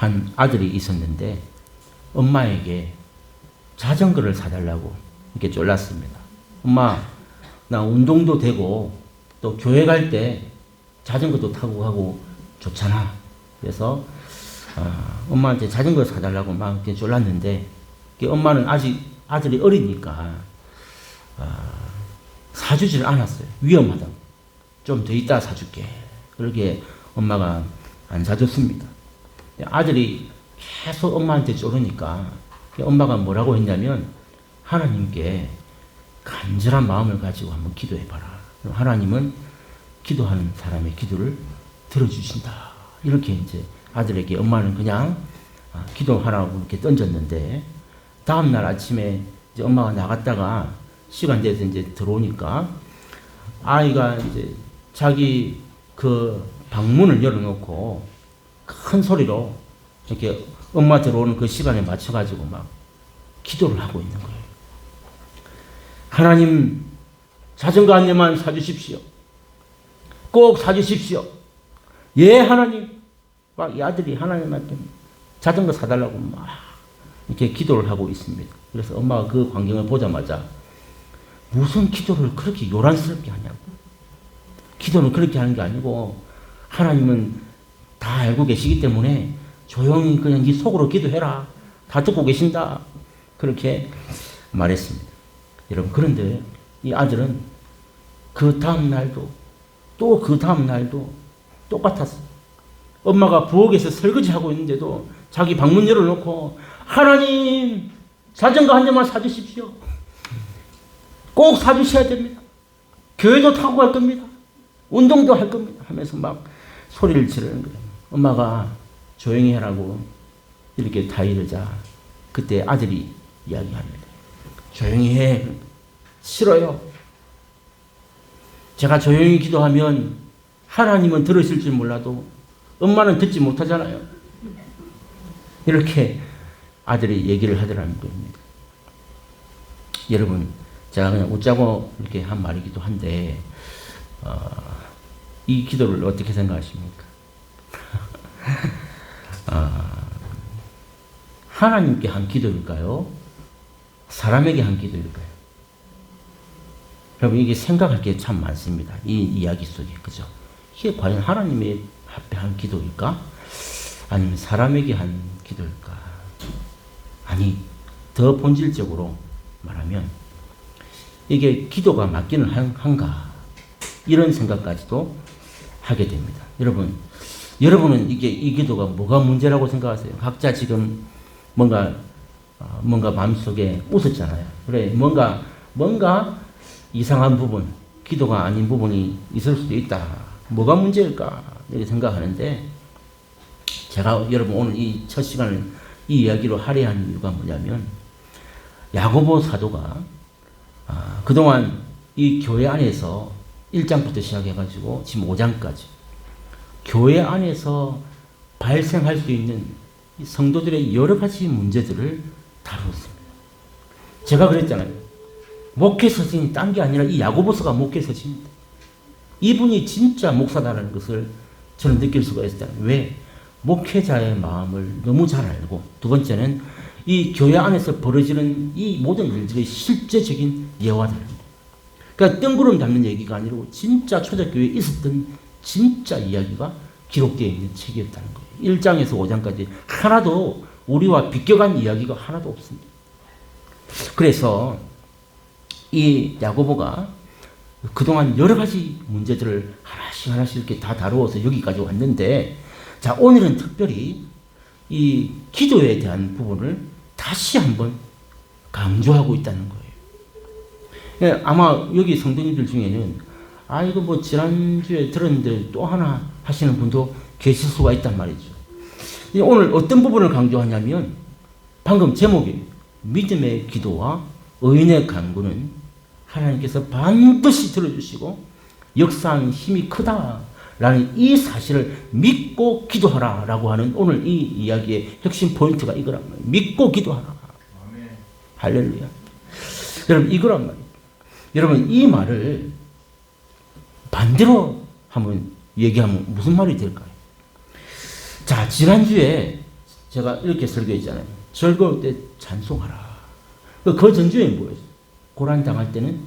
한 아들이 있었는데 엄마에게 자전거를 사달라고 이렇게 쫄랐습니다. 엄마, 나 운동도 되고 또 교회 갈 때 자전거도 타고 가고 좋잖아. 그래서 엄마한테 자전거 사달라고 막 이렇게 쫄랐는데 엄마는 아직 아들이 어리니까 사주질 않았어요. 위험하다고. 좀 더 이따 사줄게. 그렇게 엄마가 안 사줬습니다. 아들이 계속 엄마한테 쪼르니까 엄마가 뭐라고 했냐면 하나님께 간절한 마음을 가지고 한번 기도해봐라. 하나님은 기도하는 사람의 기도를 들어주신다. 이렇게 이제 아들에게 엄마는 그냥 기도하라고 이렇게 던졌는데 다음날 아침에 이제 엄마가 나갔다가 시간 돼서 이제 들어오니까 아이가 이제 자기 그 방문을 열어놓고 큰 소리로 이렇게 엄마 들어오는 그 시간에 맞춰가지고 막 기도를 하고 있는 거예요. 하나님, 자전거 한 대만 사주십시오. 꼭 사주십시오. 예, 하나님. 막 이 아들이 하나님한테 자전거 사달라고 막 이렇게 기도를 하고 있습니다. 그래서 엄마가 그 광경을 보자마자 무슨 기도를 그렇게 요란스럽게 하냐고. 기도는 그렇게 하는 게 아니고 하나님은 다 알고 계시기 때문에 조용히 그냥 네 속으로 기도해라. 다 듣고 계신다. 그렇게 말했습니다. 여러분, 그런데 이 아들은 그 다음 날도 또 그 다음 날도 똑같았어요. 엄마가 부엌에서 설거지하고 있는데도 자기 방문 열어놓고 하나님, 자전거 한 대만 사주십시오. 꼭 사주셔야 됩니다. 교회도 타고 갈 겁니다. 운동도 할 겁니다. 하면서 막 소리를 지르는 거예요. 엄마가 조용히 하라고 이렇게 다 이러자 그때 아들이 이야기합니다. 조용히 해. 싫어요. 제가 조용히 기도하면 하나님은 들으실 줄 몰라도 엄마는 듣지 못하잖아요. 이렇게 아들이 얘기를 하더라는 겁니다. 여러분, 제가 그냥 웃자고 이렇게 한 말이기도 한데 이 기도를 어떻게 생각하십니까? 하나님께 한 기도일까요? 사람에게 한 기도일까요? 여러분, 이게 생각할 게 참 많습니다. 이 이야기 속에. 그죠? 이게 과연 하나님의 앞에 한 기도일까? 아니면 사람에게 한 기도일까? 아니, 더 본질적으로 말하면 이게 기도가 맞기는 한가? 이런 생각까지도 하게 됩니다. 여러분은 이 기도가 뭐가 문제라고 생각하세요? 각자 지금 뭔가 마음속에 웃었잖아요. 그래, 뭔가 이상한 부분, 기도가 아닌 부분이 있을 수도 있다. 뭐가 문제일까? 이렇게 생각하는데, 제가 여러분 오늘 이 첫 시간을 이 이야기로 할애한 이유가 뭐냐면, 야고보 사도가 그동안 이 교회 안에서 1장부터 시작해가지고 지금 5장까지 교회 안에서 발생할 수 있는 성도들의 여러 가지 문제들을 다루었습니다. 제가 그랬잖아요. 목회 서신이 딴 게 아니라 이 야고보서가 목회 서신입니다. 이분이 진짜 목사다라는 것을 저는 느낄 수가 있었잖아요. 왜? 목회자의 마음을 너무 잘 알고, 두 번째는 이 교회 안에서 벌어지는 이 모든 일들의 실제적인 예화들입니다. 그러니까 뜬구름 잡는 얘기가 아니고 진짜 초대교회에 있었던 진짜 이야기가 기록되어 있는 책이었다는 거예요. 1장에서 5장까지 하나도 우리와 비껴간 이야기가 하나도 없습니다. 그래서 이 야고보가 그동안 여러 가지 문제들을 하나씩 이렇게 다 다루어서 여기까지 왔는데, 자, 오늘은 특별히 이 기도에 대한 부분을 다시 한번 강조하고 있다는 거예요. 아마 여기 성도님들 중에는 이거 뭐 지난주에 들었는데 또 하나 하시는 분도 계실 수가 있단 말이죠. 오늘 어떤 부분을 강조하냐면 방금 제목이 믿음의 기도와 의인의 간구는 하나님께서 반드시 들어주시고 역사하는 힘이 크다라는 이 사실을 믿고 기도하라라고 하는 오늘 이 이야기의 핵심 포인트가 이거란 말이에요. 믿고 기도하라. 아멘. 할렐루야. 여러분, 이거란 말이에요. 여러분, 이 말을 반대로 한번 얘기하면 무슨 말이 될까요? 자, 지난주에 제가 이렇게 설교했잖아요. 즐거울 때 찬송하라. 그 전주에 뭐예요? 고난 당할 때는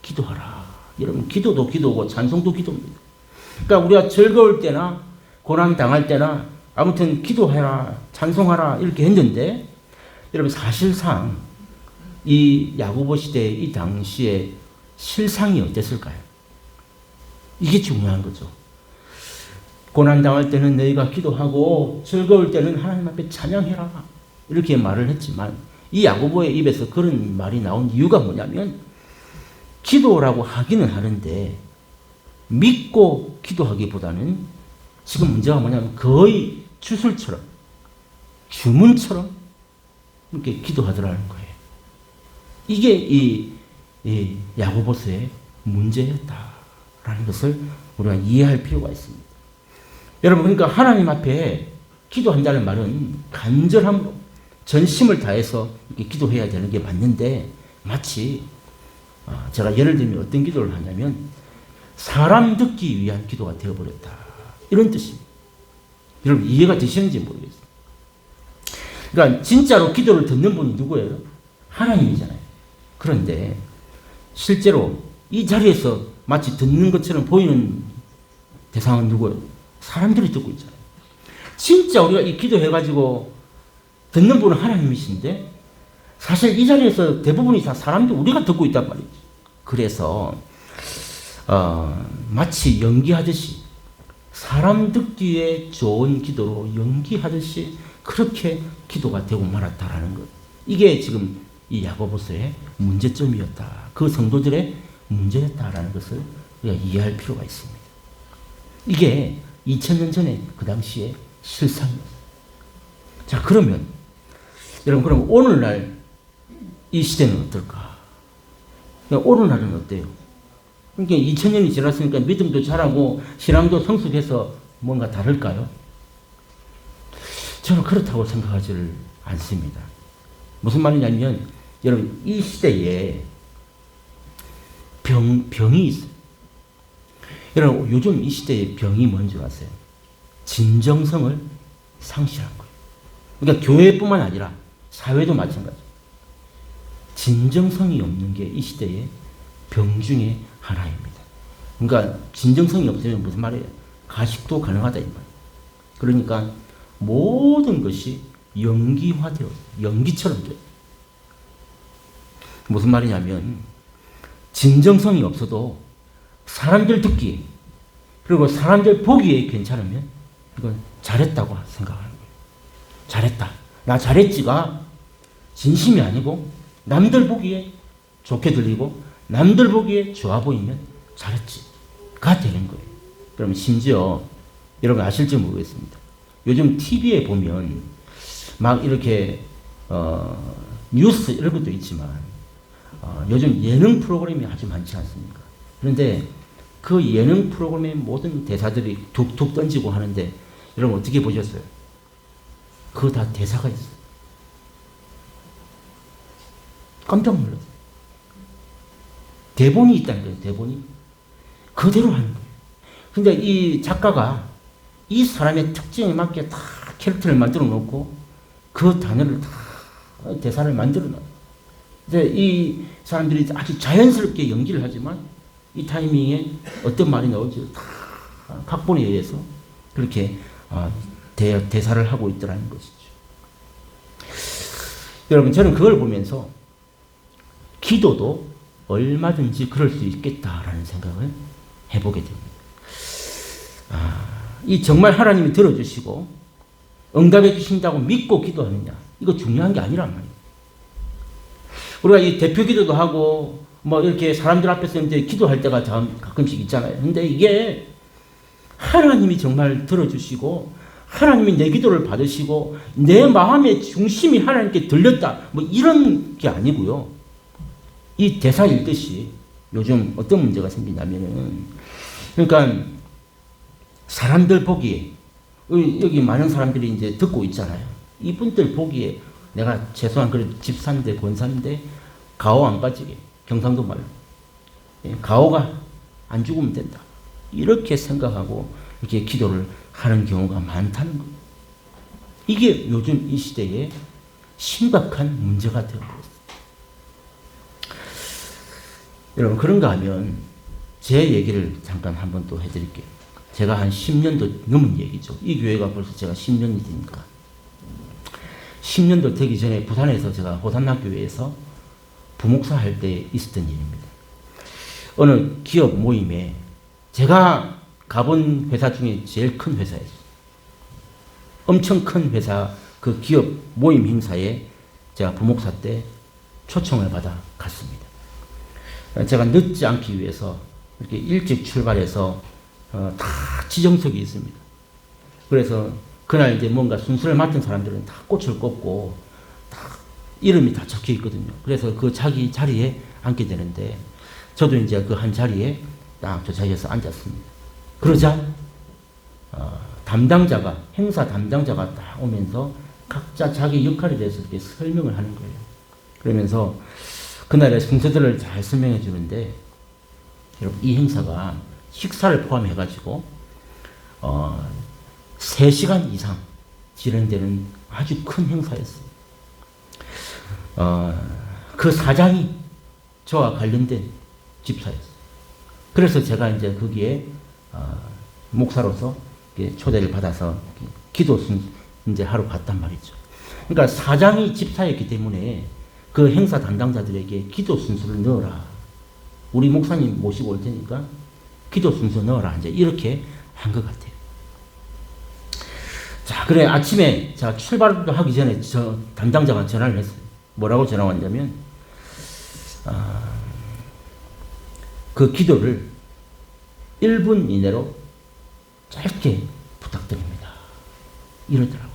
기도하라. 여러분, 기도도 기도고 찬송도 기도입니다. 그러니까 우리가 즐거울 때나 고난 당할 때나 아무튼 기도해라, 찬송하라 이렇게 했는데, 여러분 사실상 이 야고보 시대 이 당시에 실상이 어땠을까요? 이게 중요한 거죠. 고난 당할 때는 너희가 기도하고 즐거울 때는 하나님 앞에 찬양해라 이렇게 말을 했지만, 이 야고보의 입에서 그런 말이 나온 이유가 뭐냐면, 기도라고 하기는 하는데 믿고 기도하기보다는 지금 문제가 뭐냐면 거의 주술처럼 주문처럼 이렇게 기도하더라는 거예요. 이게 이 야고보서의 문제였다라는 것을 우리가 이해할 필요가 있습니다. 여러분, 그러니까 하나님 앞에 기도한다는 말은 간절함으로 전심을 다해서 이렇게 기도해야 되는 게 맞는데, 마치 제가 예를 들면 어떤 기도를 하냐면 사람 듣기 위한 기도가 되어버렸다 이런 뜻입니다. 여러분 이해가 되시는지 모르겠어요. 그러니까 진짜로 기도를 듣는 분이 누구예요? 하나님이잖아요. 그런데 실제로 이 자리에서 마치 듣는 것처럼 보이는 대상은 누구예요? 사람들이 듣고 있잖아요. 진짜 우리가 이 기도해가지고 듣는 분은 하나님이신데, 사실 이 자리에서 대부분이 다 사람들 우리가 듣고 있단 말이죠. 그래서 마치 연기하듯이, 사람 듣기에 좋은 기도로 연기하듯이 그렇게 기도가 되고 말았다라는 것. 이게 지금 이 야고보서의 문제점이었다. 그 성도들의 문제였다라는 것을 우리가 이해할 필요가 있습니다. 이게 2000년 전에 그 당시의 실상이었어요. 자, 그러면 여러분, 그럼 오늘날 이 시대는 어떨까? 오늘날은 어때요? 그러니까 2000년이 지났으니까 믿음도 자라고 신앙도 성숙해서 뭔가 다를까요? 저는 그렇다고 생각하지를 않습니다. 무슨 말이냐면, 여러분 이 시대에 병이 있어요. 여러분 요즘 이 시대의 병이 뭔지 아세요? 진정성을 상실한 거예요. 그러니까 교회뿐만 아니라 사회도 마찬가지. 진정성이 없는 게 이 시대의 병 중에 하나입니다. 그러니까 진정성이 없으면 무슨 말이에요? 가식도 가능하다 이 말이에요. 그러니까 모든 것이 연기화되어 연기처럼 돼요. 무슨 말이냐면, 진정성이 없어도 사람들 듣기에 그리고 사람들 보기에 괜찮으면 이건 잘했다고 생각하는 거예요. 잘했다. 나 잘했지가 진심이 아니고 남들 보기에 좋게 들리고 남들 보기에 좋아 보이면 잘했지가 되는 거예요. 그럼 심지어 여러분 아실지 모르겠습니다. 요즘 TV에 보면 막 이렇게 뉴스 이런 것도 있지만 요즘 예능 프로그램이 아주 많지 않습니까? 그런데 그 예능 프로그램의 모든 대사들이 툭툭 던지고 하는데, 여러분 어떻게 보셨어요? 그거 다 대사가 있어요. 깜짝 놀랐어요. 대본이 있다는 거예요. 대본이 그대로 하는 거예요. 근데 이 작가가 이 사람의 특징에 맞게 다 캐릭터를 만들어 놓고 그 단어를 다 대사를 만들어 놔요. 이제 이 사람들이 아주 자연스럽게 연기를 하지만 이 타이밍에 어떤 말이 나올지 다 각본에 의해서 그렇게 대사를 하고 있더라는 것이죠. 여러분 저는 그걸 보면서 기도도 얼마든지 그럴 수 있겠다라는 생각을 해보게 됩니다. 이 정말 하나님이 들어주시고 응답해 주신다고 믿고 기도하느냐, 이거 중요한 게 아니란 말이에요. 우리가 이 대표 기도도 하고 뭐 이렇게 사람들 앞에서 이제 기도할 때가 가끔씩 있잖아요. 근데 이게 하나님이 정말 들어주시고 하나님이 내 기도를 받으시고 내 마음의 중심이 하나님께 들렸다, 뭐 이런 게 아니고요. 이 대사 읽듯이 요즘 어떤 문제가 생기냐면은, 그러니까 사람들 보기에 여기 많은 사람들이 이제 듣고 있잖아요. 이분들 보기에 내가 최소한 그래 집사인데 권사인데 가오 안 빠지게, 경상도 말로 가오가 안 죽으면 된다, 이렇게 생각하고 이렇게 기도를 하는 경우가 많다는 거예요. 이게 요즘 이 시대에 심각한 문제가 되어버렸어요. 여러분, 그런가 하면 제 얘기를 잠깐 한번 또 해드릴게요. 제가 한 10년도 넘은 얘기죠. 이 교회가 벌써 제가 10년이 되니까. 10년도 되기 전에 부산에서 제가 호산나교회에서 부목사 할 때 있었던 일입니다. 어느 기업 모임에 제가 가본 회사 중에 제일 큰 회사였어요. 엄청 큰 회사 그 기업 모임 행사에 제가 부목사 때 초청을 받아 갔습니다. 제가 늦지 않기 위해서 이렇게 일찍 출발해서 다 지정석이 있습니다. 그래서 그날 이제 뭔가 순서를 맡은 사람들은 다 꽃을 꽂고 다 이름이 다 적혀 있거든요. 그래서 그 자기 자리에 앉게 되는데 저도 이제 그 한 자리에 딱 저 자리에서 앉았습니다. 그러자 담당자가 행사 담당자가 딱 오면서 각자 자기 역할에 대해서 이렇게 설명을 하는 거예요. 그러면서 그날의 순서들을 잘 설명해 주는데 여러분 이 행사가 식사를 포함해 가지고 3시간 이상 진행되는 아주 큰 행사였어요. 그 사장이 저와 관련된 집사였어요. 그래서 제가 이제 거기에 목사로서 초대를 받아서 기도 이제 하러 갔단 말이죠. 그러니까 사장이 집사였기 때문에 그 행사 담당자들에게 기도 순서를 넣어라. 우리 목사님 모시고 올 테니까 기도 순서 넣어라. 이제 이렇게 한 것 같아요. 자, 그래 아침에 제가 출발도 하기 전에 저 담당자가 전화를 했어요. 뭐라고 전화 왔냐면 그 기도를 1분 이내로 짧게 부탁드립니다. 이러더라고요.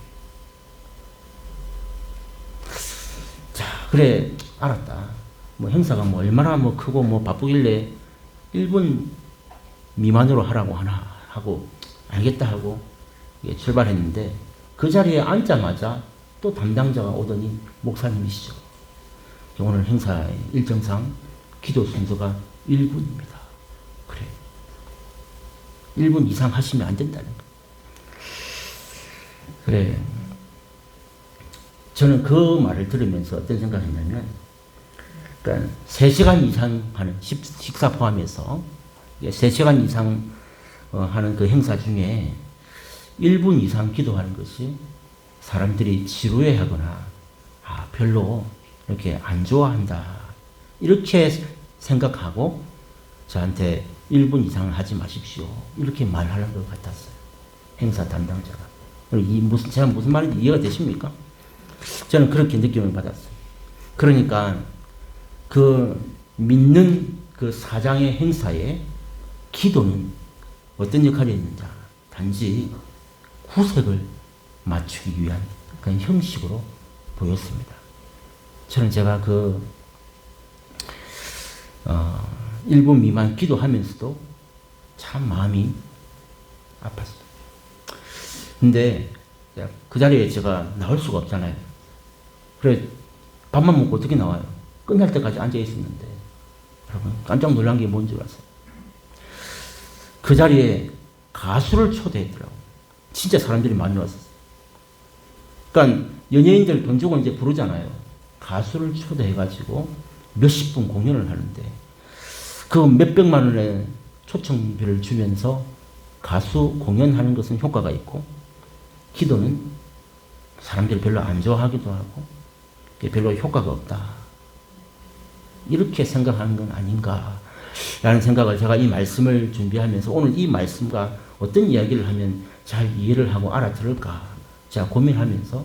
자, 그래 알았다. 뭐 행사가 뭐 얼마나 뭐 크고 뭐 바쁘길래 1분 미만으로 하라고 하나 하고 알겠다 하고 출발했는데 그 자리에 앉자마자 또 담당자가 오더니 목사님이시죠. 오늘 행사 일정상 기도 순서가 1분입니다. 그래. 1분 이상 하시면 안 된다는 거예요. 그래. 저는 그 말을 들으면서 어떤 생각을 했냐면, 그러니까 3시간 이상 하는 식사 포함해서 3시간 이상 하는 그 행사 중에 1분 이상 기도하는 것이 사람들이 지루해하거나 별로 이렇게 안 좋아한다. 이렇게 생각하고 저한테 1분 이상 하지 마십시오. 이렇게 말하는 것 같았어요. 행사 담당자가. 제가 무슨 말인지 이해가 되십니까? 저는 그렇게 느낌을 받았어요. 그러니까 그 믿는 그 사장의 행사에 기도는 어떤 역할이 있는지 단지 구색을 맞추기 위한 그런 형식으로 보였습니다. 저는 제가 1분 미만 기도하면서도 참 마음이 아팠어요. 근데 그 자리에 제가 나올 수가 없잖아요. 그래 밥만 먹고 어떻게 나와요? 끝날 때까지 앉아 있었는데 여러분 깜짝 놀란 게 뭔지 아세요? 그 자리에 가수를 초대했더라고요. 진짜 사람들이 많이 왔었어요. 그러니까 연예인들 돈 주고 이제 부르잖아요. 가수를 초대해가지고 몇십 분 공연을 하는데 그 몇백만 원의 초청비를 주면서 가수 공연하는 것은 효과가 있고 기도는 사람들이 별로 안 좋아하기도 하고 별로 효과가 없다. 이렇게 생각하는 건 아닌가 라는 생각을 제가 이 말씀을 준비하면서 오늘 이 말씀과 어떤 이야기를 하면 잘 이해를 하고 알아들을까 제가 고민하면서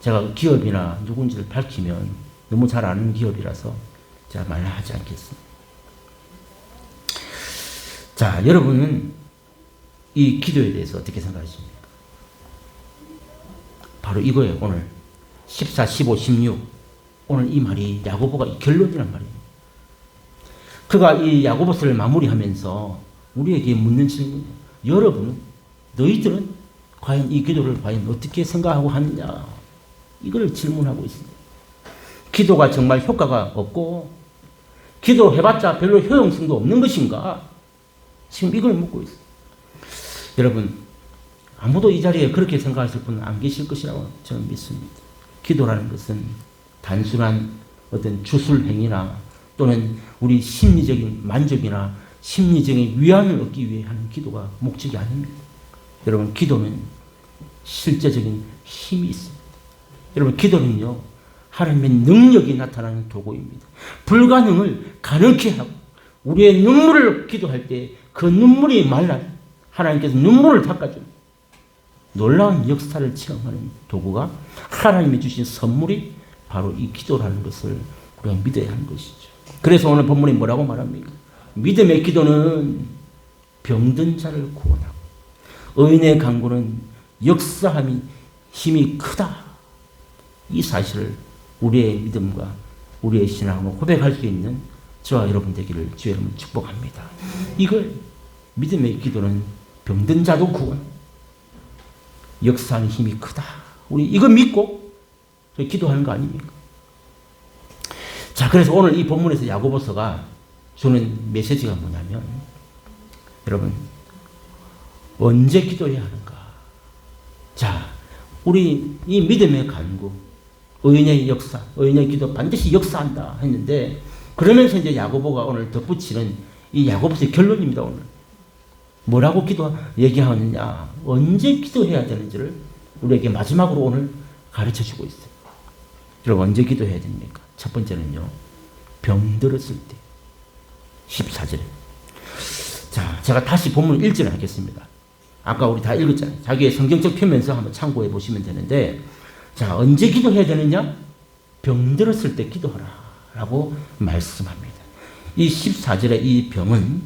제가 기업이나 누군지를 밝히면 너무 잘 아는 기업이라서 제가 말을 하지 않겠습니다. 자, 여러분은 이 기도에 대해서 어떻게 생각하십니까? 바로 이거예요. 오늘 14, 15, 16 오늘 이 말이 야고보가 결론이란 말이에요. 그가 이 야고보서를 마무리하면서 우리에게 묻는 질문, 여러분은 너희들은 과연 이 기도를 과연 어떻게 생각하고 하느냐 이걸 질문하고 있습니다. 기도가 정말 효과가 없고 기도해봤자 별로 효용성도 없는 것인가? 지금 이걸 묻고 있어요. 여러분 아무도 이 자리에 그렇게 생각하실 분은 안 계실 것이라고 저는 믿습니다. 기도라는 것은 단순한 어떤 주술 행위나 또는 우리 심리적인 만족이나 심리적인 위안을 얻기 위해 하는 기도가 목적이 아닙니다. 여러분, 기도는 실제적인 힘이 있습니다. 여러분, 기도는요, 하나님의 능력이 나타나는 도구입니다. 불가능을 가능케 하고 우리의 눈물을 기도할 때 그 눈물이 말라 하나님께서 눈물을 닦아줍니다. 놀라운 역사를 체험하는 도구가 하나님이 주신 선물이 바로 이 기도라는 것을 우리가 믿어야 하는 것이죠. 그래서 오늘 본문이 뭐라고 말합니까? 믿음의 기도는 병든 자를 구원하고 의인의 간구는 역사함이 힘이 크다. 이 사실을 우리의 믿음과 우리의 신앙으로 고백할 수 있는 저와 여러분 되기를 주의 이름으로 축복합니다. 이걸 믿음의 기도는 병든 자도 구원, 역사하는 힘이 크다. 우리 이거 믿고 기도하는 거 아닙니까? 자, 그래서 오늘 이 본문에서 야고보서가 주는 메시지가 뭐냐면, 여러분, 언제 기도해야 하는가? 자, 우리 이 믿음의 간구, 의인의 역사, 의인의 기도 반드시 역사한다 했는데, 그러면서 이제 야고보가 오늘 덧붙이는 이 야고보서의 결론입니다. 오늘 뭐라고 얘기하느냐, 언제 기도해야 되는지를 우리에게 마지막으로 오늘 가르쳐 주고 있어요. 여러분, 언제 기도해야 됩니까? 첫 번째는요, 병들었을 때. 14절에. 자, 제가 다시 본문 1절을 하겠습니다. 아까 우리 다 읽었잖아요. 자기의 성경적 표면서 한번 참고해 보시면 되는데, 자, 언제 기도해야 되느냐? 병들었을 때 기도하라 라고 말씀합니다. 이 14절의 이 병은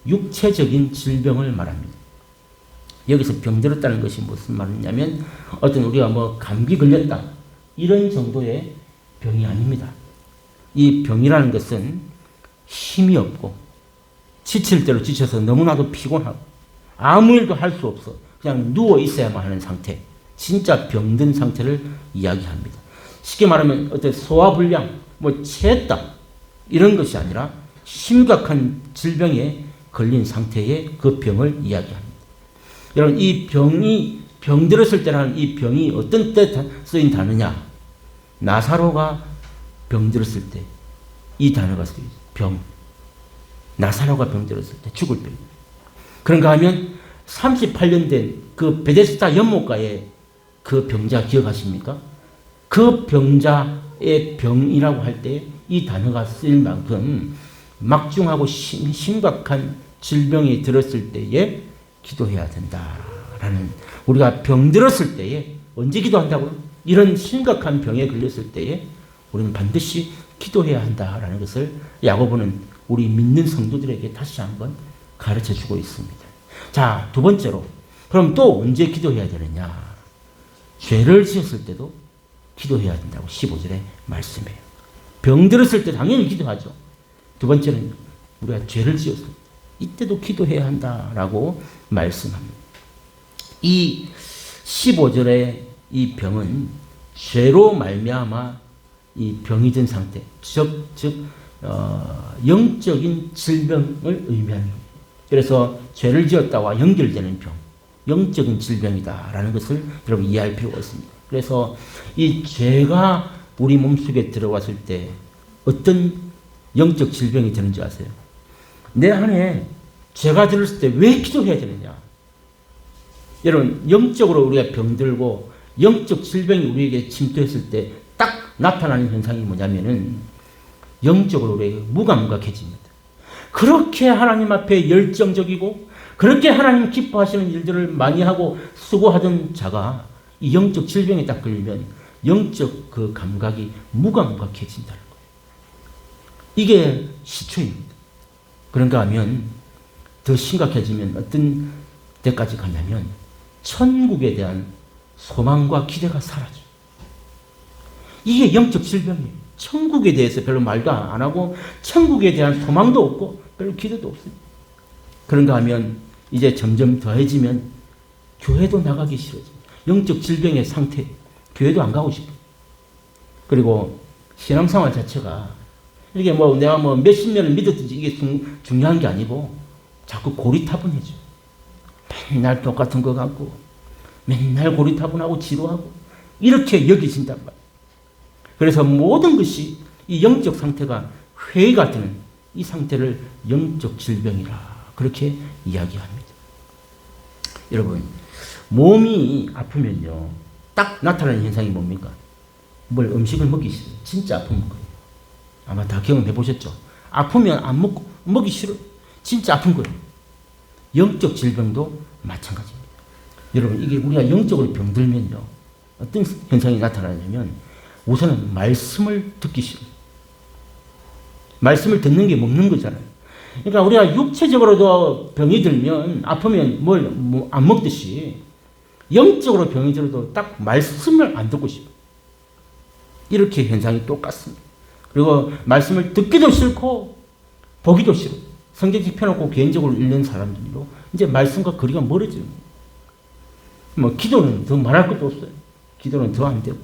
육체적인 질병을 말합니다. 여기서 병들었다는 것이 무슨 말이냐면, 어떤 우리가 뭐 감기 걸렸다 이런 정도의 병이 아닙니다. 이 병이라는 것은 힘이 없고 지칠 대로 지쳐서 너무나도 피곤하고 아무 일도 할 수 없어 그냥 누워 있어야만 하는 상태, 진짜 병든 상태를 이야기합니다. 쉽게 말하면 어떤 소화불량, 뭐 체했다 이런 것이 아니라 심각한 질병에 걸린 상태의 그 병을 이야기합니다. 여러분, 이 병들었을 때라는 이 병이 어떤 때 쓰인 단어냐? 나사로가 병들었을 때 이 단어가 쓰여요. 병. 나사로가 병들었을 때 죽을 병. 그런가 하면 38년 된 그 베데스다 연못가에 그 병자 기억하십니까? 그 병자의 병이라고 할 때 이 단어가 쓰일 만큼 막중하고 심각한 질병이 들었을 때에 기도해야 된다라는, 우리가 병들었을 때에 언제 기도한다고요? 이런 심각한 병에 걸렸을 때에 우리는 반드시 기도해야 한다라는 것을 야고보는 우리 믿는 성도들에게 다시 한번 가르쳐 주고 있습니다. 자, 두 번째로, 그럼 또 언제 기도해야 되느냐? 죄를 지었을 때도 기도해야 된다고 15절에 말씀해요. 병들었을 때 당연히 기도하죠. 두 번째는 우리가 죄를 지었을 때 이때도 기도해야 한다라고 말씀합니다. 이 15절의 이 병은 죄로 말미암아 이 병이 든 상태, 즉 영적인 질병을 의미합니다. 그래서 죄를 지었다와 연결되는 병, 영적인 질병이다라는 것을 여러분 이해할 필요가 있습니다. 그래서 이 죄가 우리 몸속에 들어왔을 때 어떤 영적 질병이 되는지 아세요? 내 안에 죄가 들었을 때 왜 기도해야 되느냐? 여러분, 영적으로 우리가 병들고 영적 질병이 우리에게 침투했을 때 딱 나타나는 현상이 뭐냐면은 영적으로 우리에게 무감각해집니다. 그렇게 하나님 앞에 열정적이고 그렇게 하나님 기뻐하시는 일들을 많이 하고 수고하던 자가 이 영적 질병에 딱 걸리면 영적 그 감각이 무감각해진다는 거예요. 이게 시초입니다. 그런가 하면 더 심각해지면 어떤 데까지 가냐면 천국에 대한 소망과 기대가 사라져요. 이게 영적 질병이에요. 천국에 대해서 별로 말도 안 하고 천국에 대한 소망도 없고 별로 기대도 없어요. 그런가 하면 이제 점점 더해지면 교회도 나가기 싫어져요. 영적 질병의 상태, 교회도 안 가고 싶어요. 그리고 신앙생활 자체가 이게 뭐 내가 뭐 몇십 년을 믿었든지 이게 중요한 게 아니고 자꾸 고리타분해져요. 맨날 똑같은 거 같고 맨날 고리타분하고 지루하고 이렇게 여겨진단 말이에요. 그래서 모든 것이 이 영적 상태가 회의가 되는 이 상태를 영적 질병이라 그렇게 이야기합니다. 여러분, 몸이 아프면요, 딱 나타나는 현상이 뭡니까? 뭘 음식을 먹기 싫어요. 진짜 아픈 거예요. 아마 다 경험해 보셨죠? 아프면 안 먹고, 먹기 싫어. 진짜 아픈 거예요. 영적 질병도 마찬가지입니다. 여러분, 이게 우리가 영적으로 병들면요, 어떤 현상이 나타나냐면, 우선은 말씀을 듣기 싫어요. 말씀을 듣는 게 먹는 거잖아요. 그러니까 우리가 육체적으로도 병이 들면, 아프면 뭘 안 먹듯이, 영적으로 병이 들어도 딱 말씀을 안 듣고 싶어요. 이렇게 현상이 똑같습니다. 그리고 말씀을 듣기도 싫고 보기도 싫어. 성경책 펴놓고 개인적으로 읽는 사람들도 이제 말씀과 거리가 멀어지는 거예요. 뭐 기도는 더 말할 것도 없어요. 기도는 더 안 되고.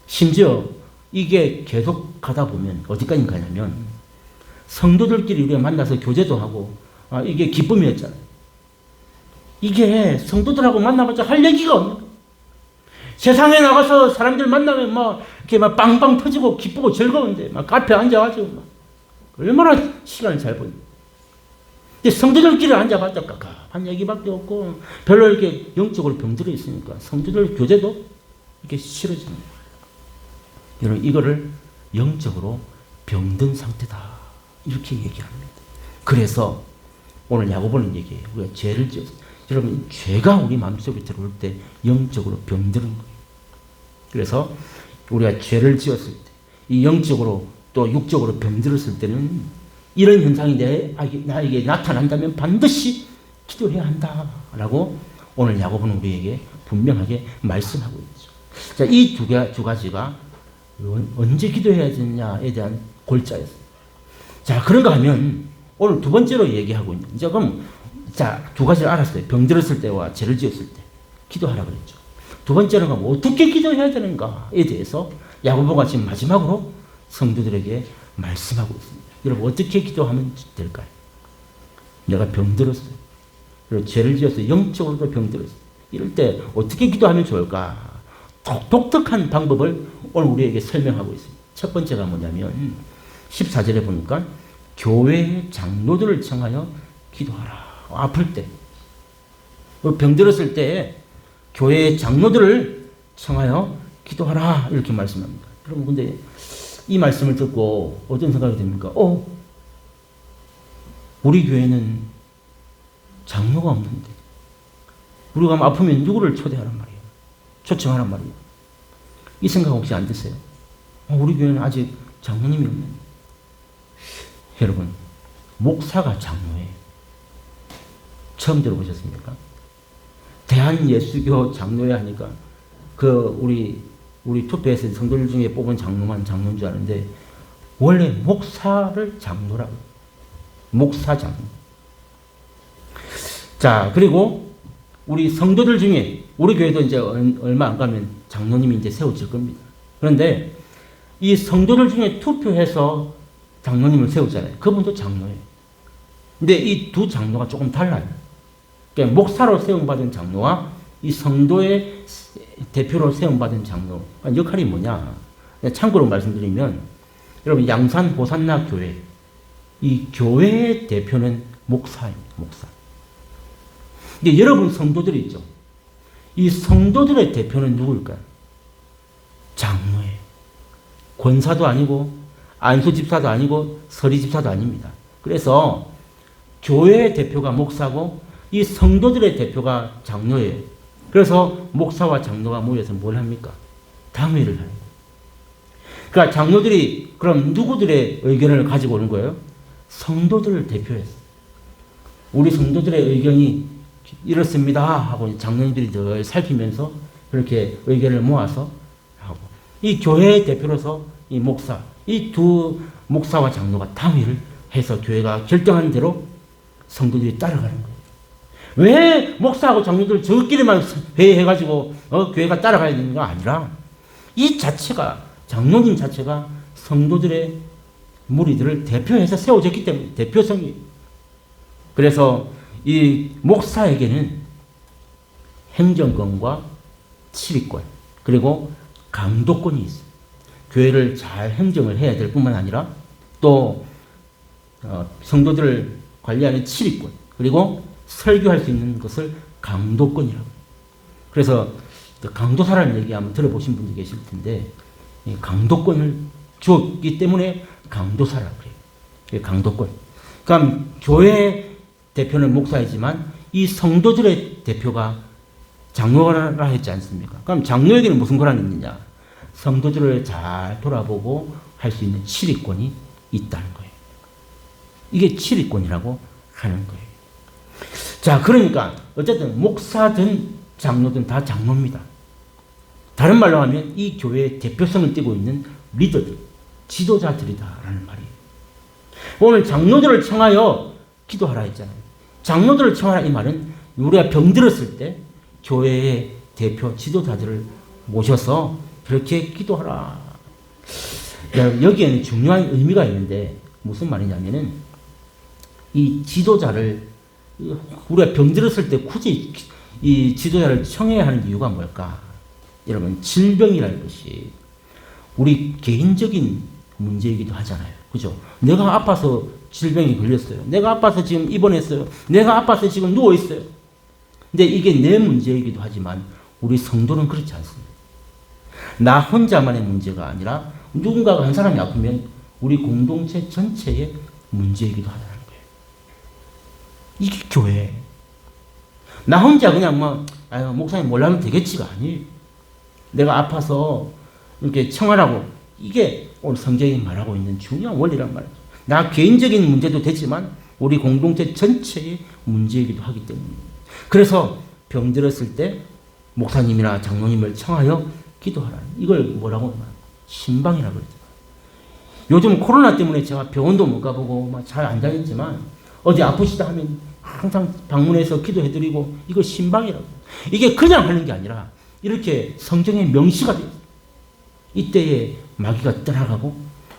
심지어 이게 계속 가다 보면 어디까지 가냐면 성도들끼리 우리가 만나서 교제도 하고 이게 기쁨이었잖아요. 이게 성도들하고 만나봤자 할 얘기가 없는 거예요. 세상에 나가서 사람들 만나면 막 이렇게 막 빵빵 터지고 기쁘고 즐거운데 막 카페에 앉아가지고 막 얼마나 시간을 잘 보내. 근데 성도들끼리 앉아봤자 깝깝한 얘기밖에 없고 별로 이렇게 영적으로 병들어 있으니까 성도들 교제도 이렇게 싫어지는 거예요. 여러분, 이거를 영적으로 병든 상태다 이렇게 얘기합니다. 그래서 오늘 야고보는 얘기해요. 우리가 죄를 지었어요. 여러분, 죄가 우리 마음속에 들어올 때 영적으로 병드는 거예요. 그래서 우리가 죄를 지었을 때, 이 영적으로 또 육적으로 병들었을 때는 이런 현상이 나에게 나타난다면 반드시 기도해야 한다라고 오늘 야고보는 우리에게 분명하게 말씀하고 있죠. 자, 이 두 가지가 언제 기도해야 되느냐에 대한 골자였어요. 자, 그런가 하면 오늘 두 번째로 얘기하고 있는, 이제 그럼 자, 두 가지를 알았어요. 병들었을 때와 죄를 지었을 때 기도하라 그랬죠. 두 번째는 어떻게 기도해야 되는가에 대해서 야고보가 지금 마지막으로 성도들에게 말씀하고 있습니다. 여러분, 어떻게 기도하면 될까요? 내가 병들었어요. 그리고 죄를 지어서 영적으로도 병들었어요. 이럴 때 어떻게 기도하면 좋을까? 독특한 방법을 오늘 우리에게 설명하고 있습니다. 첫 번째가 뭐냐면 14절에 보니까 교회의 장로들을 청하여 기도하라. 아플 때, 병들었을 때 교회의 장로들을 청하여 기도하라 이렇게 말씀합니다. 그럼 근데 이 말씀을 듣고 어떤 생각이 듭니까? 우리 교회는 장로가 없는데 우리가 아프면 누구를 초대하란 말이에요? 초청하란 말이에요. 이 생각 혹시 안 드세요? 우리 교회는 아직 장로님이 없는데. 여러분, 목사가 장로예요. 처음 들어보셨습니까? 대한예수교 장로회 하니까 우리 투표에서 성도들 중에 뽑은 장로만 장로인 줄 아는데 원래 목사를 장로라고. 목사 장로. 자, 그리고 우리 성도들 중에 우리 교회도 이제 얼마 안 가면 장로님이 이제 세워질 겁니다. 그런데 이 성도들 중에 투표해서 장로님을 세우잖아요. 그분도 장로예요. 근데 이 두 장로가 조금 달라요. 그러니까 목사로 세움받은 장로와 이 성도의 대표로 세움받은 장로 역할이 뭐냐? 참고로 말씀드리면 여러분, 양산 호산나 교회, 이 교회의 대표는 목사입니다. 목사. 근데 여러분 성도들이 있죠. 이 성도들의 대표는 누구일까요? 장로예요. 권사도 아니고 안수 집사도 아니고 서리 집사도 아닙니다. 그래서 교회의 대표가 목사고 이 성도들의 대표가 장로예요. 그래서 목사와 장로가 모여서 뭘 합니까? 당회를 하는 거예요. 그러니까 장로들이 그럼 누구들의 의견을 가지고 오는 거예요? 성도들을 대표해서. 우리 성도들의 의견이 이렇습니다 하고 장로님들이 늘 살피면서 그렇게 의견을 모아서 하고, 이 교회의 대표로서 이 목사, 이 두 목사와 장로가 당회를 해서 교회가 결정한 대로 성도들이 따라가는 거예요. 왜 목사하고 장로들 저끼리만 회의해가지고 교회가 따라가야 되는 게 아니라 이 자체가, 장로님 자체가 성도들의 무리들을 대표해서 세워졌기 때문에 대표성이. 그래서 이 목사에게는 행정권과 치리권, 그리고 강도권이 있어요. 교회를 잘 행정을 해야 될 뿐만 아니라 또 성도들을 관리하는 치리권, 그리고 설교할 수 있는 것을 강도권이라고. 그래서 강도사라는 얘기 한번 들어보신 분도 계실 텐데, 강도권을 주었기 때문에 강도사라고 그래요. 강도권. 그럼 교회 대표는 목사이지만 이 성도들의 대표가 장로라 했지 않습니까? 그럼 장로에게는 무슨 권한이 있느냐? 성도들을 잘 돌아보고 할 수 있는 치리권이 있다는 거예요. 이게 치리권이라고 하는 거예요. 자, 그러니까 어쨌든 목사든 장로든 다 장로입니다. 다른 말로 하면 이 교회의 대표성을 띠고 있는 리더들, 지도자들이다라는 말이에요. 오늘 장로들을 청하여 기도하라 했잖아요. 장로들을 청하라 이 말은 우리가 병들었을 때 교회의 대표 지도자들을 모셔서 그렇게 기도하라. 여기에는 중요한 의미가 있는데 무슨 말이냐면은 이 지도자를 우리가 병들었을 때 굳이 이 지도자를 청해야 하는 이유가 뭘까? 여러분, 질병이라는 것이 우리 개인적인 문제이기도 하잖아요. 그죠? 내가 아파서 질병이 걸렸어요. 내가 아파서 지금 입원했어요. 내가 아파서 지금 누워있어요. 근데 이게 내 문제이기도 하지만 우리 성도는 그렇지 않습니다. 나 혼자만의 문제가 아니라 누군가가 한 사람이 아프면 우리 공동체 전체의 문제이기도 하다는 거예요. 이게 교회. 나 혼자 그냥 목사님 몰라도 되겠지가 아니에요. 내가 아파서 이렇게 청하라고. 이게 오늘 성경이 말하고 있는 중요한 원리란 말이죠. 나 개인적인 문제도 되지만 우리 공동체 전체의 문제이기도 하기 때문입니다. 그래서 병들었을 때 목사님이나 장로님을 청하여 기도하라. 이걸 뭐라고 말합니까? 신방이라고 그러죠. 요즘 코로나 때문에 제가 병원도 못 가보고 잘 안 다녔지만 어디 아프시다 하면 항상 방문해서 기도해드리고 이걸 신방이라고. 이게 그냥 하는 게 아니라 이렇게 성경에 명시가 돼요. 이때에 마귀가 떠나가고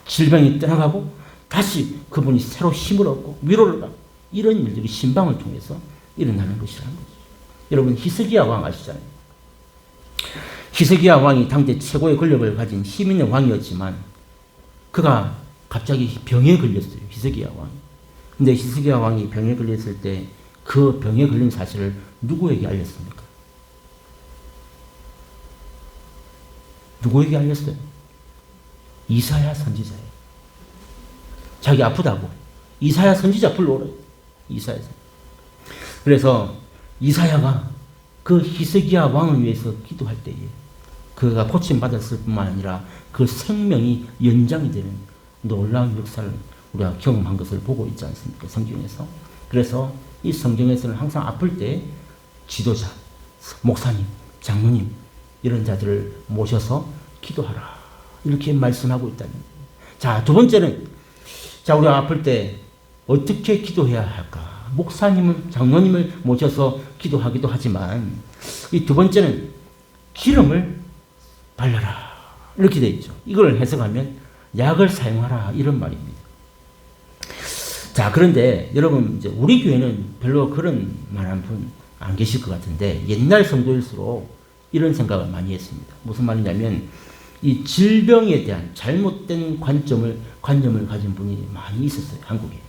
질병이 떠나가고 다시 그분이 새로 힘을 얻고 위로를 받고 이런 일들이 신방을 통해서 일어나는 것이라는 거죠. 여러분, 히스기야 왕 아시잖아요. 히스기야 왕이 당대 최고의 권력을 가진 힘 있는 왕이었지만 그가 갑자기 병에 걸렸어요. 히스기야 왕이. 근데 히스기야 왕이 병에 걸렸을 때 그 병에 걸린 사실을 누구에게 알렸습니까? 누구에게 알렸어요? 이사야 선지자예요. 자기 아프다고 이사야 선지자 불러오래요. 이사야 선지자. 그래서 이사야가 그 히스기야 왕을 위해서 기도할 때에 그가 고침받았을 뿐만 아니라 그 생명이 연장이 되는 놀라운 역사를 우리가 경험한 것을 보고 있지 않습니까? 성경에서. 그래서 이 성경에서는 항상 아플 때 지도자, 목사님, 장로님 이런 자들을 모셔서 기도하라. 이렇게 말씀하고 있다는 거예요. 자, 두 번째는 우리가 아플 때 어떻게 기도해야 할까? 목사님을, 장로님을 모셔서 기도하기도 하지만 이 두 번째는 기름을 발라라. 이렇게 되어 있죠. 이걸 해석하면 약을 사용하라. 이런 말입니다. 자, 그런데 여러분, 이제 우리 교회는 별로 그런 말하는 분 안 계실 것 같은데 옛날 성도일수록 이런 생각을 많이 했습니다. 무슨 말이냐면 이 질병에 대한 잘못된 관점을 가진 분이 많이 있었어요. 한국에.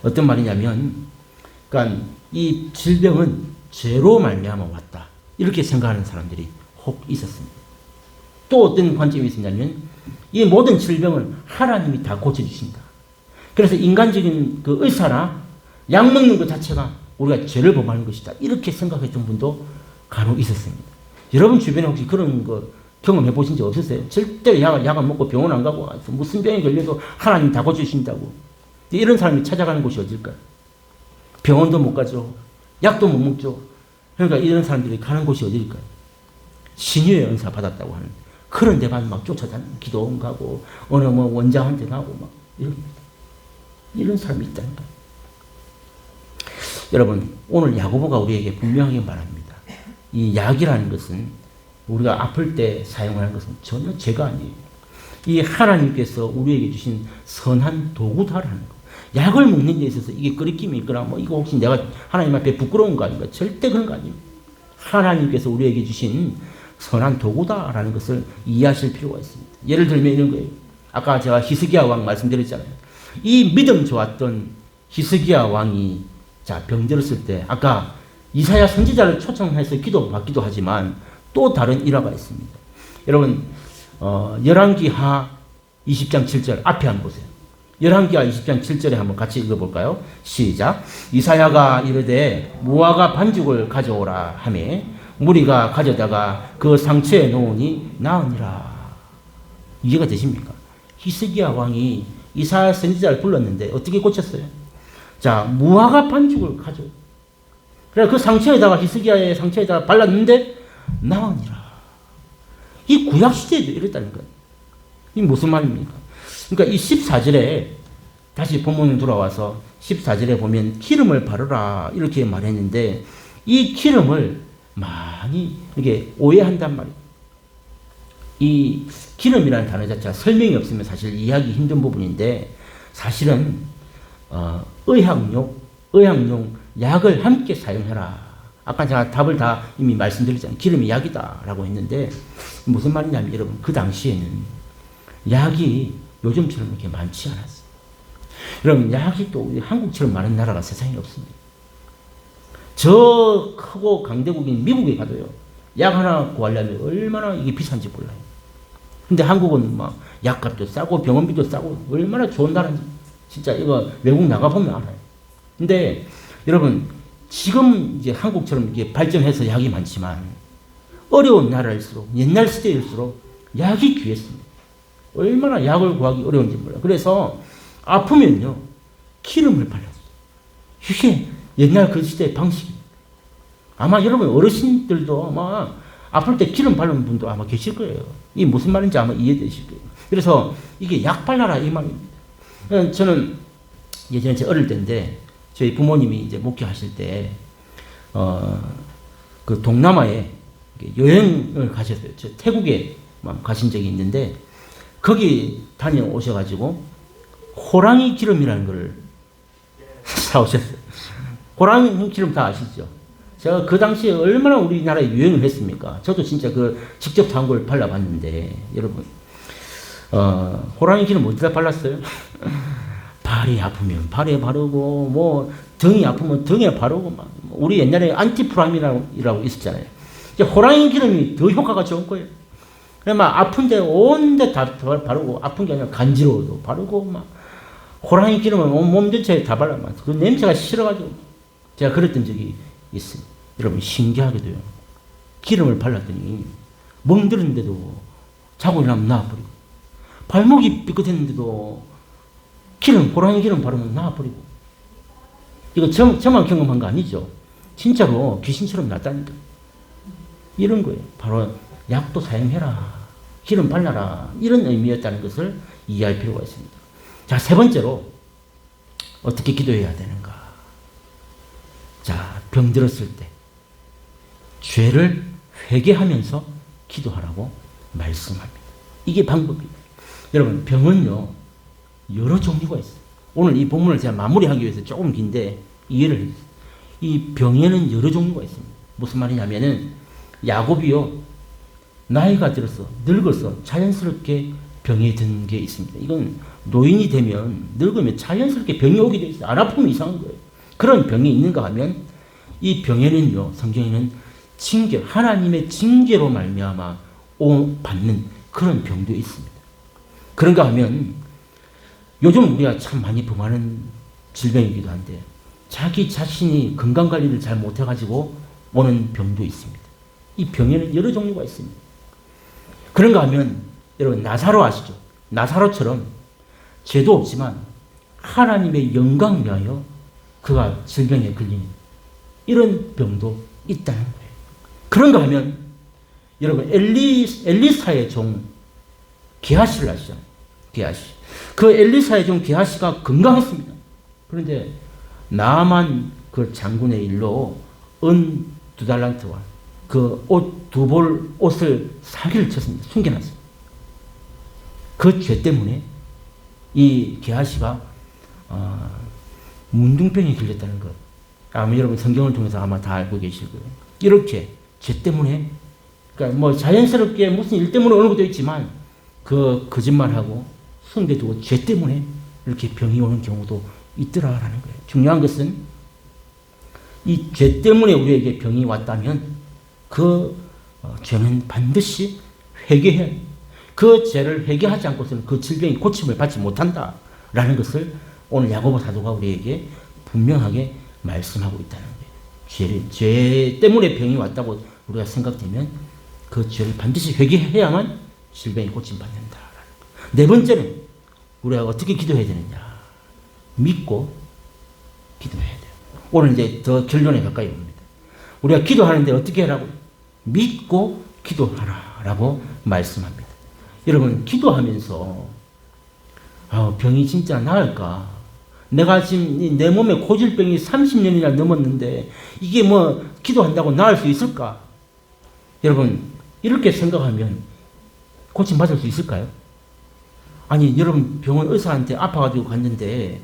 어떤 말이냐면 그러니까 이 질병은 죄로 말미암아 왔다. 이렇게 생각하는 사람들이 혹 있었습니다. 또 어떤 관점이 있었냐면 이 모든 질병은 하나님이 다 고쳐주신다. 그래서 인간적인 그 의사나 약 먹는 것 자체가 우리가 죄를 범하는 것이다. 이렇게 생각했던 분도 간혹 있었습니다. 여러분 주변에 혹시 그런 거 경험해 보신 적 없으세요? 절대 약을 먹고 병원 안 가고 무슨 병에 걸려도 하나님 다 고쳐주신다고. 이런 사람이 찾아가는 곳이 어딜까요? 병원도 못 가죠. 약도 못 먹죠. 그러니까 이런 사람들이 가는 곳이 어딜까요? 신유의 은사 받았다고 하는 그런 데만 막 쫓아다니는 기도원 가고 어느 원장한테 가고 막 이런 사람이 있다는 거예요. 여러분, 오늘 야고보가 우리에게 분명하게 말합니다. 이 약이라는 것은 우리가 아플 때 사용하는 것은 전혀 죄가 아니에요. 이 하나님께서 우리에게 주신 선한 도구다라는 거. 약을 먹는 데 있어서 이게 끓이김이 있거나 이거 혹시 내가 하나님 앞에 부끄러운 거 아닌가? 절대 그런 거 아니에요. 하나님께서 우리에게 주신 선한 도구다라는 것을 이해하실 필요가 있습니다. 예를 들면 이런 거예요. 아까 제가 히스기야 왕 말씀드렸잖아요. 이 믿음 좋았던 히스기야 왕이 병들었을 때 아까 이사야 선지자를 초청해서 기도받기도 하지만 또 다른 일화가 있습니다. 여러분 열왕기하 20장 7절 앞에 한번 보세요. 열왕기하 20장 7절에 한번 같이 읽어볼까요? 시작. 이사야가 이르되 무화과 반죽을 가져오라 하며 무리가 가져다가 그 상처에 놓으니 나으니라. 이해가 되십니까? 히스기야 왕이 이사야 선지자를 불렀는데 어떻게 고쳤어요? 무화과 반죽을 가져. 그래 그 상처에다가 히스기야의 상처에다가 발랐는데 나으니라. 이 구약 시대에도 이랬다는 거예요. 이게 무슨 말입니까? 그러니까 이 14절에 다시 본문에 돌아와서 14절에 보면 기름을 바르라 이렇게 말했는데 이 기름을 많이 이렇게 오해한단 말이에요. 이 기름이라는 단어 자체가 설명이 없으면 사실 이해하기 힘든 부분인데 사실은 의학용 약을 함께 사용해라. 아까 제가 답을 다 이미 말씀드렸잖아요. 기름이 약이다라고 했는데 무슨 말이냐면 여러분 그 당시에는 약이 요즘처럼 이렇게 많지 않았어요. 여러분 약이 또 우리 한국처럼 많은 나라가 세상에 없습니다. 저 크고 강대국인 미국에 가도요. 약 하나 구하려면 얼마나 이게 비싼지 몰라요. 근데 한국은 막 약값도 싸고 병원비도 싸고 얼마나 좋은 나라인지 진짜 이거 외국 나가보면 알아요. 근데 여러분 지금 이제 한국처럼 이게 발전해서 약이 많지만 어려운 나라일수록 옛날 시대일수록 약이 귀했습니다. 얼마나 약을 구하기 어려운지 몰라요. 그래서 아프면요 기름을 발랐어요. 이게 옛날 그 시대의 방식입니다. 아마 여러분 어르신들도 아마 아플 때 기름 바르는 분도 아마 계실 거예요. 이게 무슨 말인지 아마 이해되실 거예요. 그래서 이게 약 발라라 이 말입니다. 저는 예전에 제 어릴 때인데 저희 부모님이 이제 목회하실 때 그 동남아에 여행을 가셨어요. 저 태국에 가신 적이 있는데 거기 다녀오셔가지고 호랑이 기름이라는 걸 사오셨어요. 호랑이 기름 다 아시죠? 제가 그 당시에 얼마나 우리나라에 유행을 했습니까? 저도 진짜 그 직접 사온 걸 발라봤는데 여러분 호랑이 기름 어디다 발랐어요? 발이 아프면 발에 바르고 뭐 등이 아프면 등에 바르고 막 우리 옛날에 안티프라민이라고 있었잖아요. 이제 호랑이 기름이 더 효과가 좋은 거예요. 그래 막 아픈데 온데 다 바르고 아픈 게 아니라 간지러워도 바르고 막 호랑이 기름은 온몸 전체에 다 발라만 그 냄새가 싫어가지고 제가 그랬던 적이 있어요. 여러분 신기하게도요. 기름을 발랐더니 멍들었는데도 자고 일어나면 나아버리고 발목이 삐끗했는데도 호랑이 기름 바르면 나아버리고 이거 저만 경험한 거 아니죠? 진짜로 귀신처럼 낫다니까. 이런 거예요. 바로 약도 사용해라. 기름 발라라. 이런 의미였다는 것을 이해할 필요가 있습니다. 자, 세 번째로 어떻게 기도해야 되는가? 자, 병들었을 때 죄를 회개하면서 기도하라고 말씀합니다. 이게 방법이에요. 여러분, 병은요, 여러 종류가 있어요. 오늘 이 본문을 제가 마무리하기 위해서 조금 긴데 이해를 해주세요. 이 병에는 여러 종류가 있습니다. 무슨 말이냐면은 야곱이요, 나이가 들어서 늙어서 자연스럽게 병에 든 게 있습니다. 이건 노인이 되면 늙으면 자연스럽게 병이 오게 돼 있어요. 안 아프면 이상한 거예요. 그런 병이 있는가 하면 이 병에는요, 성경에는 징계, 하나님의 징계로 말미암아 받는 그런 병도 있습니다. 그런가 하면 요즘 우리가 참 많이 범하는 질병이기도 한데 자기 자신이 건강관리를 잘 못해가지고 오는 병도 있습니다. 이 병에는 여러 종류가 있습니다. 그런가 하면 여러분 나사로 아시죠? 나사로처럼 죄도 없지만 하나님의 영광 위하여 그가 질병에 걸리는 이런 병도 있다는 거예요. 그런가 하면 여러분 엘리사의 종 게하시를 아시죠? 게하시. 그 엘리사의 종 게하시가 건강했습니다. 그런데 나만 그 장군의 일로 은 2달란트와 그 옷 2벌 옷을 사기를 쳤습니다. 숨겨놨습니다. 그 죄 때문에 이 게하시가 문둥병에 걸렸다는 것. 아마 여러분 성경을 통해서 아마 다 알고 계실 거예요. 이렇게 죄 때문에, 그러니까 뭐 자연스럽게 무슨 일 때문에 오는 것도 있지만 그 거짓말하고 숭배 두고 죄 때문에 이렇게 병이 오는 경우도 있더라라는 거예요. 중요한 것은 이 죄 때문에 우리에게 병이 왔다면 그 죄는 반드시 회개해야 해요. 그 죄를 회개하지 않고서는 그 질병이 고침을 받지 못한다라는 것을 오늘 야고보 사도가 우리에게 분명하게 말씀하고 있다는 거예요. 죄 때문에 병이 왔다고 우리가 생각되면 그 죄를 반드시 회개해야만 질병이 고침받는다. 네 번째는 우리가 어떻게 기도해야 되느냐. 믿고 기도해야 돼요. 오늘 이제 더 결론에 가까이 옵니다. 우리가 기도하는데 어떻게 하라고? 믿고 기도하라라고 말씀합니다. 여러분, 기도하면서 병이 진짜 나을까? 내가 지금 내 몸에 고질병이 30년이나 넘었는데 이게 뭐 기도한다고 나을 수 있을까? 여러분, 이렇게 생각하면 고침받을 수 있을까요? 아니, 여러분 병원 의사한테 아파가지고 갔는데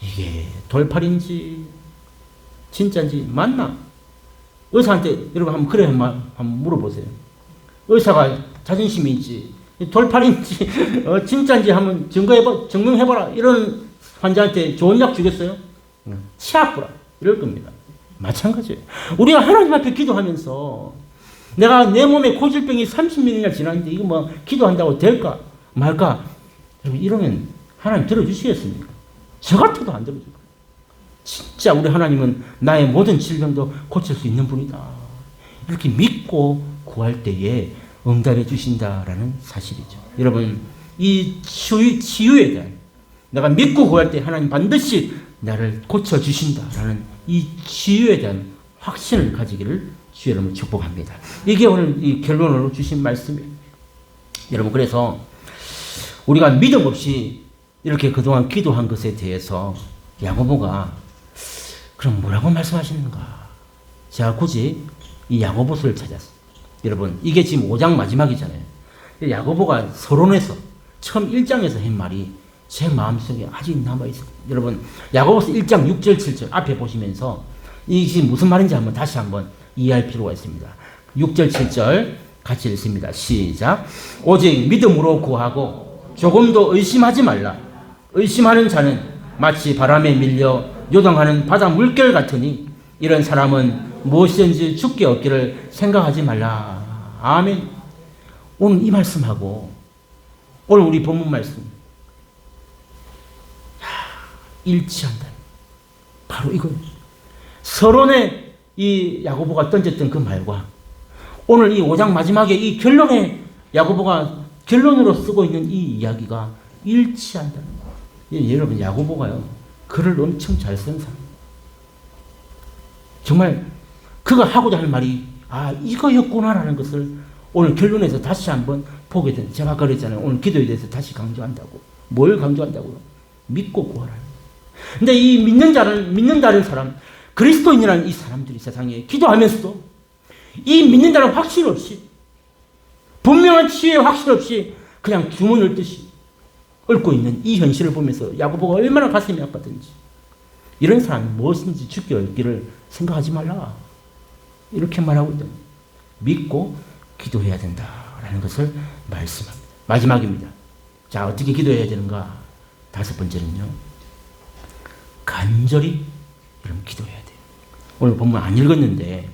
이게 돌팔인지 진짜인지 맞나? 의사한테 여러분 한번 그래 한번 물어보세요. 의사가 자존심이 있지 돌팔인지 진짜인지 한번 증명해봐라. 이런 환자한테 좋은 약 주겠어요? 치아프라 이럴 겁니다. 마찬가지예요. 우리가 하나님 앞에 기도하면서 내가 내 몸에 고질병이 30년이나 지났는데 이거 뭐 기도한다고 될까 말까? 이러면 하나님 들어주시겠습니까? 저 같아도 안 들어줄 거예요. 진짜 우리 하나님은 나의 모든 질병도 고칠 수 있는 분이다. 이렇게 믿고 구할 때에 응답해 주신다라는 사실이죠. 여러분, 이 치유에 대한 내가 믿고 구할 때 하나님 반드시 나를 고쳐주신다라는 이 치유에 대한 확신을 가지기를 주 여러분 축복합니다. 이게 오늘 이 결론으로 주신 말씀이에요. 여러분, 그래서 우리가 믿음 없이 이렇게 그동안 기도한 것에 대해서 야고보가 그럼 뭐라고 말씀하시는가? 제가 굳이 이 야고보서를 찾았어요. 여러분, 이게 지금 5장 마지막이잖아요. 야고보가 서론에서 처음 1장에서 한 말이 제 마음속에 아직 남아있어요. 여러분, 야고보서 1장 6절 7절 앞에 보시면서 이게 무슨 말인지 다시 한번 이해할 필요가 있습니다. 6절 7절 같이 읽습니다. 시작. 오직 믿음으로 구하고 조금도 의심하지 말라. 의심하는 자는 마치 바람에 밀려 요동하는 바다 물결 같으니 이런 사람은 무엇이든지 죽게 얻기를 생각하지 말라. 아멘. 오늘 이 말씀하고 오늘 우리 본문 말씀 일치한다. 바로 이거예요. 서론에 이 야고보가 던졌던 그 말과 오늘 이 5장 마지막에 이 결론에 야고보가 결론으로 쓰고 있는 이 이야기가 일치한다는 거예요. 여러분, 야고보가요 글을 엄청 잘 쓴 사람. 정말 그가 하고자 하는 말이 이거였구나라는 것을 오늘 결론에서 다시 한번 보게 된. 제가 그랬잖아요. 오늘 기도에 대해서 다시 강조한다고. 뭘 강조한다고요? 믿고 구하라. 근데 이 믿는다는 사람, 그리스도인이라는 이 사람들이 세상에 기도하면서도 이 믿는다는 확신 없이, 분명한 치유의 확신 없이 그냥 주문 읊듯이 읊고 있는 이 현실을 보면서 야고보가 얼마나 가슴이 아팠던지, 이런 사람은 무엇인지 죽게 얻기를 생각하지 말라. 이렇게 말하고 있다. 믿고 기도해야 된다라는 것을 말씀합니다. 마지막입니다. 자, 어떻게 기도해야 되는가? 5번째는요. 간절히 여러분 기도해야 돼요. 오늘 본문 안 읽었는데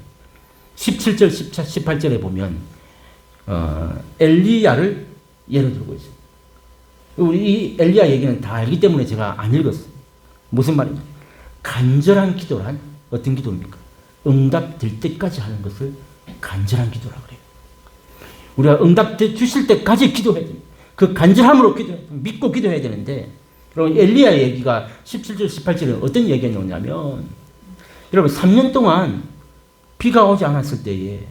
17절, 18절에 보면 엘리야를 예로 들고 있어요. 우리 이 엘리야 얘기는 다 알기 때문에 제가 안 읽었어요. 무슨 말이냐? 간절한 기도란 어떤 기도입니까? 응답될 때까지 하는 것을 간절한 기도라 그래요. 우리가 응답 주실 때까지 기도해야 돼요. 그 간절함으로 믿고 기도해야 되는데, 여러분, 엘리야 얘기가 17절, 18절에 어떤 얘기가 나오냐면, 여러분, 3년 동안 비가 오지 않았을 때에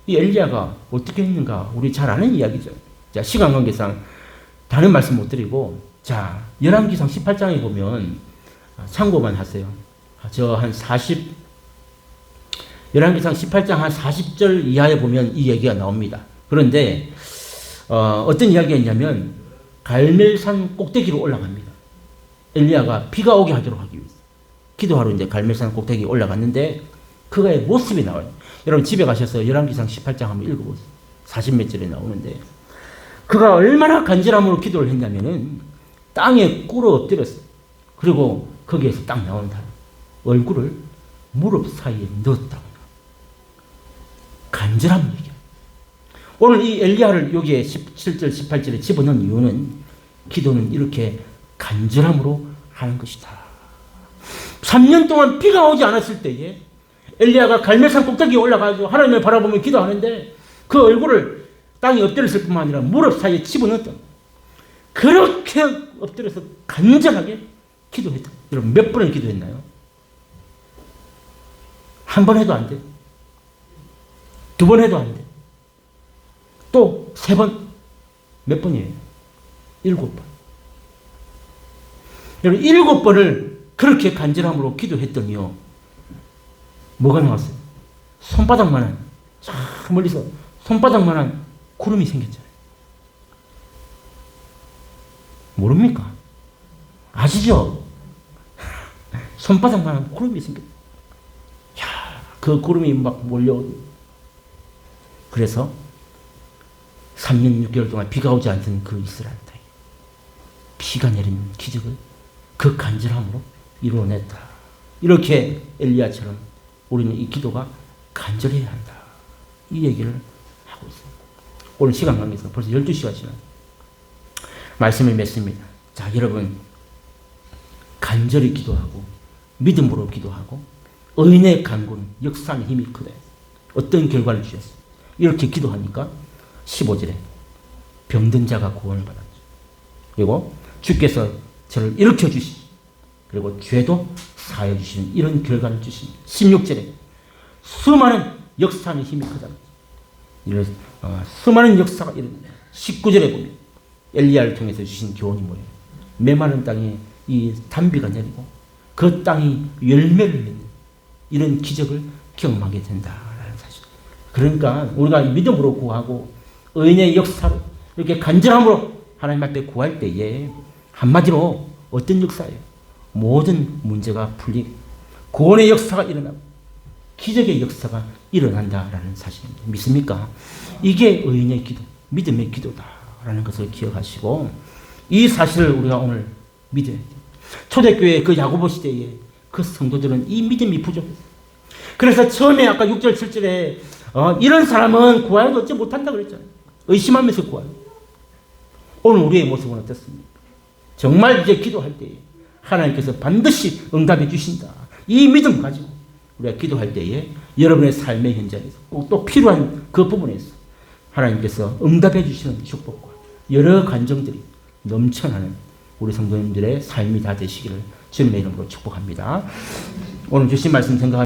이 엘리야가 어떻게 했는가 우리 잘 아는 이야기죠. 자, 시간 관계상 다른 말씀 못 드리고, 자, 열왕기상 18장에 보면 참고만 하세요. 열왕기상 18장 한 40절 이하에 보면 이 얘기가 나옵니다. 그런데 어떤 이야기가 있냐면 갈멜산 꼭대기로 올라갑니다. 엘리야가 비가 오게 하도록 하기 위해서 기도하러 이제 갈멜산 꼭대기 올라갔는데 그의 모습이 나와요. 여러분 집에 가셔서 열왕기상 18장 한번 읽어보세요. 40몇 절에 나오는데 그가 얼마나 간절함으로 기도를 했냐면은 땅에 꿇어 엎드렸어요. 그리고 거기에서 딱 나온다. 얼굴을 무릎 사이에 넣었다고. 간절함 얘기야. 오늘 이 엘리야를 여기에 17절, 18절에 집어넣은 이유는 기도는 이렇게 간절함으로 하는 것이다. 3년 동안 비가 오지 않았을 때에 엘리야가 갈멜산 꼭대기에 올라가서 하나님을 바라보며 기도하는데 그 얼굴을 땅에 엎드렸을 뿐만 아니라 무릎 사이에 집어넣었다. 그렇게 엎드려서 간절하게 기도했다. 여러분 몇 번을 기도했나요? 한 번 해도 안 돼. 두 번 해도 안 돼. 또 세 번. 몇 번이에요? 7번. 여러분 7번을 그렇게 간절함으로 기도했더니요. 뭐가 나왔어요? 손바닥만한, 저 멀리서 손바닥만한 구름이 생겼잖아요. 모릅니까? 아시죠? 손바닥만한 구름이 생겼어요. 야, 그 구름이 막 몰려오고. 그래서 3년 6개월 동안 비가 오지 않던 그 이스라엘 땅에 비가 내리는 기적을 그 간절함으로 이루어냈다. 이렇게 엘리야처럼 우리는 이 기도가 간절해야 한다. 이 얘기를 하고 있습니다. 오늘 시간 관계에서 벌써 12시가 지난 말씀을 맺습니다. 자, 여러분 간절히 기도하고 믿음으로 기도하고 의인의 간구는 역사의 힘이 크다. 어떤 결과를 주셨어요? 이렇게 기도하니까 15절에 병든 자가 구원을 받았죠. 그리고 주께서 저를 일으켜 주시고 그리고 죄도 사해 주시는 이런 결과를 주십니다. 16절에 수많은 역사의 힘이 크다. 수많은 역사가 일어납니다. 19절에 보면 엘리야를 통해서 주신 교훈이 뭐예요? 메마른 땅에 이 단비가 내리고 그 땅이 열매를 맺는 이런 기적을 경험하게 된다라는 사실. 그러니까 우리가 믿음으로 구하고 의인의 역사로 이렇게 간절함으로 하나님 앞에 구할 때에 한마디로 어떤 역사예요? 모든 문제가 풀리고 구원의 역사가 일어나고 기적의 역사가 일어난다라는 사실입니다. 믿습니까? 이게 의인의 기도, 믿음의 기도다라는 것을 기억하시고 이 사실을 우리가 오늘 믿어야 돼요. 초대교회 그 야고보 시대에 그 성도들은 이 믿음이 부족했어요. 그래서 처음에 아까 6절 7절에 이런 사람은 구하여도 얻지 못한다 그랬잖아요. 의심하면서 구하요. 오늘 우리의 모습은 어떻습니까? 정말 이제 기도할 때에 하나님께서 반드시 응답해 주신다. 이 믿음 가지고 우리가 기도할 때에 여러분의 삶의 현장에서 꼭 또 필요한 그 부분에서 하나님께서 응답해 주시는 축복과 여러 간정들이 넘쳐나는 우리 성도님들의 삶이 다 되시기를 주님의 이름으로 축복합니다. 오늘 주신 말씀 생각하면서